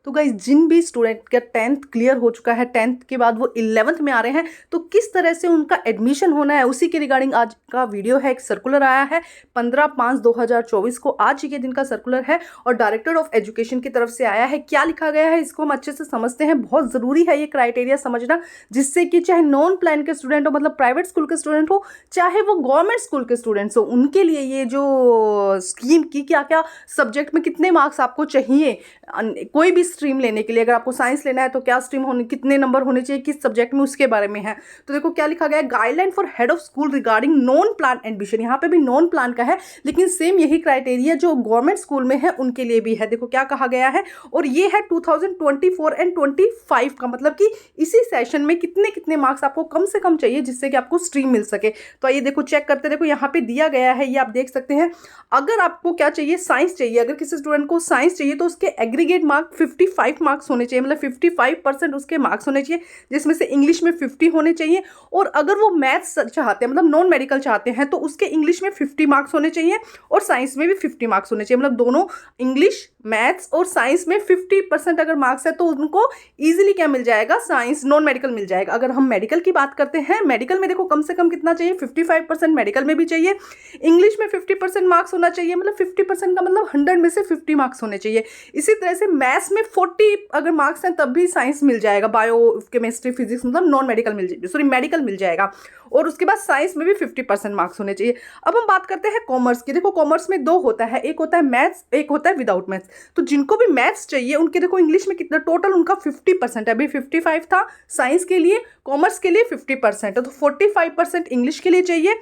तो गाइस जिन भी स्टूडेंट का 10th क्लियर हो चुका है, 10th के बाद वो 11th में आ रहे हैं, तो किस तरह से उनका एडमिशन होना है उसी के रिगार्डिंग आज का वीडियो है। एक सर्कुलर आया है 15/5/2024 को, आज ही के दिन का सर्कुलर है और डायरेक्टर ऑफ एजुकेशन की तरफ से आया है। क्या लिखा गया है इसको हम अच्छे से समझते हैं। बहुत ज़रूरी है ये क्राइटेरिया समझना, जिससे कि चाहे नॉन प्लान के स्टूडेंट हो, मतलब प्राइवेट स्कूल के स्टूडेंट हो, चाहे वो गवर्नमेंट स्कूल के स्टूडेंट्स हो, उनके लिए ये जो स्कीम की क्या क्या सब्जेक्ट में कितने मार्क्स आपको चाहिए कोई भी स्ट्रीम लेने के लिए। अगर आपको साइंस लेना है तो क्या स्ट्रीम होने, कितने नंबर होने चाहिए किस सब्जेक्ट में, उसके बारे में है। तो देखो क्या लिखा गया है, guideline for head of school regarding non plan admission. यहाँ पे भी नॉन प्लान का है, लेकिन सेम यही क्राइटेरिया जो गवर्नमेंट स्कूल में है उनके लिए भी है। देखो क्या कहा गया है, और ये है 2024 एंड 25 का, मतलब कि इसी सेशन में कितने कितने मार्क्स आपको कम से कम चाहिए जिससे कि आपको स्ट्रीम मिल सके। तो आइए देखो चेक करते, देखो यहाँ पे दिया गया है, ये आप देख सकते हैं। अगर आपको क्या चाहिए, साइंस चाहिए, अगर किसी स्टूडेंट को साइंस चाहिए तो उसके एग्रीगेट मार्क 55 मार्क्स होने चाहिए, मतलब 55% उसके मार्क्स होने चाहिए, जिसमें से इंग्लिश में 50 होने चाहिए। और अगर वो मैथ्स चाहते हैं, मतलब नॉन मेडिकल चाहते हैं, तो उसके इंग्लिश में 50 मार्क्स होने चाहिए और साइंस में भी 50 मार्क्स होने चाहिए। मतलब दोनों इंग्लिश, मैथ्स और साइंस में 50% अगर मार्क्स है तो उनको ईजिली क्या मिल जाएगा, साइंस नॉन मेडिकल मिल जाएगा। अगर हम मेडिकल की बात करते हैं, मेडिकल में देखो कम से कम कितना चाहिए, 55% मेडिकल में भी चाहिए, इंग्लिश में 50% मार्क्स होना चाहिए, मतलब 50% का मतलब 100 में से 50 मार्क्स होने चाहिए। इसी तरह से मैथ्स में 40 अगर मार्क्स हैं तब भी साइंस मिल जाएगा, बायो केमिस्ट्री फिजिक्स मतलब नॉन मेडिकल मेडिकल मिल जाएगा। और उसके बाद साइंस में भी 50% मार्क्स होने चाहिए। अब हम बात करते हैं कॉमर्स की। देखो कॉमर्स में दो होता है, एक होता है मैथ्स, एक होता है विदाउट मैथ्स। तो जिनको भी मैथ्स चाहिए उनके देखो इंग्लिश में कितना टोटल उनका 50% है, अभी 55 था साइंस के लिए, कॉमर्स के लिए 50% है, तो 45% इंग्लिश के लिए चाहिए,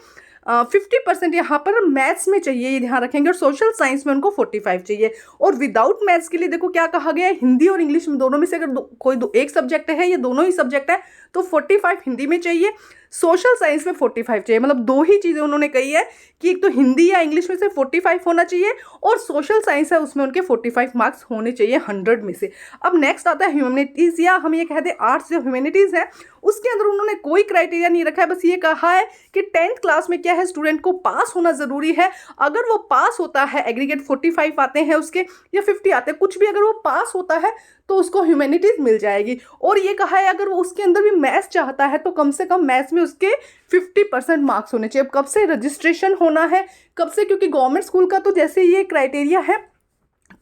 50% यहाँ पर मैथ्स में चाहिए, ये ध्यान रखेंगे, और सोशल साइंस में उनको 45 चाहिए। और विदाउट मैथ्स के लिए देखो क्या कहा गया है, हिंदी और इंग्लिश में दोनों में से अगर एक सब्जेक्ट है या दोनों ही सब्जेक्ट है तो 45 हिंदी में चाहिए, सोशल साइंस में 45 चाहिए। मतलब दो ही चीज़ें उन्होंने कही है कि एक तो हिंदी या इंग्लिश में से 45 होना चाहिए और सोशल साइंस है उसमें उनके 45 मार्क्स होने चाहिए 100 में से। अब नेक्स्ट आता है ह्यूमैनिटीज़, या हम ये कहते हैं आर्ट्स या ह्यूमैनिटीज़ है, उसके अंदर उन्होंने कोई क्राइटेरिया नहीं रखा है, बस ये कहा है कि 10th क्लास में क्या है, स्टूडेंट को पास होना ज़रूरी है। अगर वो पास होता है, एग्रीगेट 45 आते हैं उसके या 50 आते हैं, कुछ भी अगर वो पास होता है तो उसको ह्यूमैनिटीज़ मिल जाएगी। और ये कहा है अगर वो उसके अंदर भी मैथ्स चाहता है तो कम से कम मैथ्स में उसके 50% मार्क्स होने चाहिए। अब कब से रजिस्ट्रेशन होना है, कब से, क्योंकि गवर्नमेंट स्कूल का तो जैसे ये क्राइटेरिया है,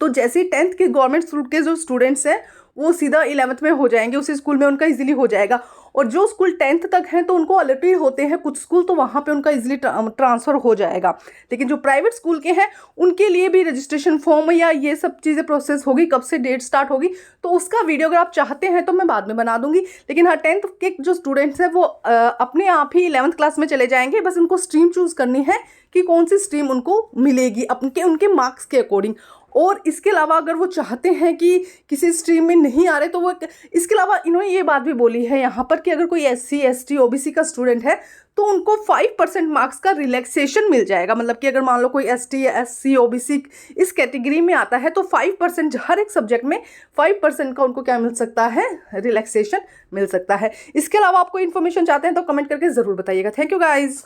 तो जैसे ही 10th के गवर्नमेंट स्कूल के जो स्टूडेंट्स हैं वो सीधा 11th में हो जाएंगे, उसी स्कूल में उनका इजीली हो जाएगा। और जो स्कूल 10th तक हैं तो उनको अलॉटेड होते हैं कुछ स्कूल, तो वहाँ पे उनका इजीली ट्रांसफ़र हो जाएगा। लेकिन जो प्राइवेट स्कूल के हैं उनके लिए भी रजिस्ट्रेशन फॉर्म या ये सब चीज़ें प्रोसेस होगी, कब से डेट स्टार्ट होगी तो उसका वीडियो अगर आप चाहते हैं तो मैं बाद में बना दूंगी। लेकिन हाँ 10th के जो स्टूडेंट्स हैं वो अपने आप ही 11th क्लास में चले जाएंगे, बस उनको स्ट्रीम चूज़ करनी है कि कौन सी स्ट्रीम उनको मिलेगी उनके मार्क्स के अकॉर्डिंग। और इसके अलावा अगर वो चाहते हैं कि किसी स्ट्रीम में नहीं आ रहे तो वो, इसके अलावा इन्होंने ये बात भी बोली है यहाँ पर कि अगर कोई SC ST OBC का स्टूडेंट है तो उनको 5% मार्क्स का रिलैक्सेशन मिल जाएगा। मतलब कि अगर मान लो कोई ST SC OBC इस कैटेगरी में आता है तो 5% हर एक सब्जेक्ट में 5% का उनको क्या मिल सकता है, रिलैक्सेशन मिल सकता है। इसके अलावा आप कोई इन्फॉर्मेशन चाहते हैं तो कमेंट करके ज़रूर बताइएगा। Thank you guys.